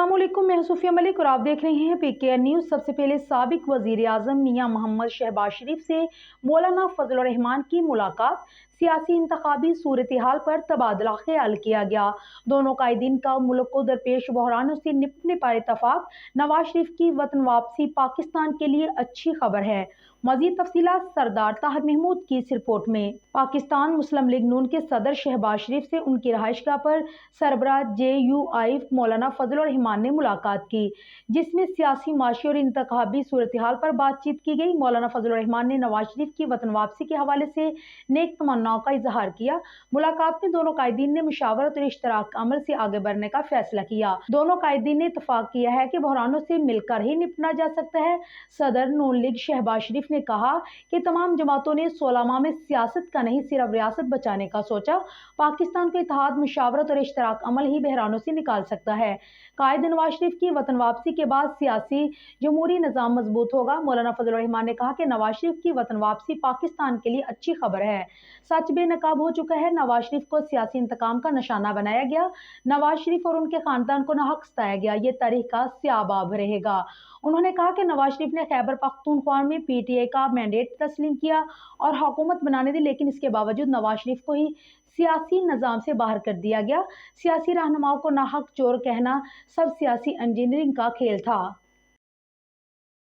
अस्सलाम वालेकुम, मैं सूफिया मलिक और आप देख रहे हैं PKN न्यूज़। सबसे पहले साबिक वजीर आज़म मियां मोहम्मद शहबाज शरीफ से मौलाना फजल रहमान की मुलाकात, सियासी इंतखाबी सूरत हाल पर तबादला ख्याल किया गया। दोनों कायदीन का मुल्क को दरपेश बहरानों से निपटने पर इतफाक। नवाज शरीफ की वतन वापसी पाकिस्तान के लिए अच्छी खबर है। मजीद तफसीलात सरदार ताहिर महमूद की इस रिपोर्ट में। पाकिस्तान मुस्लिम लीग नून के सदर शहबाज शरीफ से उनकी रहायशगाह पर सरबराह JUI मौलाना फजल रहमान ने मुलाकात की, जिसमें सियासी, माशी और इंतखाबी सूरत हाल पर बातचीत की गई। मौलाना फजल रहमान ने नवाज शरीफ की वतन वापसी के हवाले से नेक तमन्नाओं का इजहार किया। मुलाकात में दोनों कायदीन ने मुशावरत और इश्तराक अमल से आगे बढ़ने का फैसला किया। दोनों कायदीन ने इतफाक किया है कि बहरानों से मिलकर ही निपटा जा सकता है। सदर नून लीग शहबाज शरीफ ने कहा कि तमाम जमातों ने 16 माह में सियासत का नहीं, सिर्फ रियासत बचाने का सोचा। पाकिस्तान को इत्तेहाद, मुशावरत और इश्तराक अमल ही बहरानों से निकाल सकता है। कायद नवाज शरीफ की वतन वापसी के बाद सियासी जमहूरी निज़ाम मजबूत होगा। मौलाना फजल रहमान ने कहा कि नवाज शरीफ की वतन वापसी पाकिस्तान के लिए अच्छी खबर है। सच बेनकाब हो चुका है। नवाज शरीफ को सियासी इंतकाम का निशाना बनाया गया। नवाज शरीफ और उनके खानदान को नाहक सताया गया। ये तारीख का स्याबाब रहेगा। उन्होंने कहा कि नवाज शरीफ ने खैबर पख्तूनख्वा में PTI का मैंडेट तस्लीम किया और हुकूमत बनाने दी, लेकिन इसके बावजूद नवाज शरीफ को ही सियासी निज़ाम से बाहर कर दिया गया। सियासी रहनुमाओं को नाहक चोर कहना सब सियासी इंजीनियरिंग का खेल था।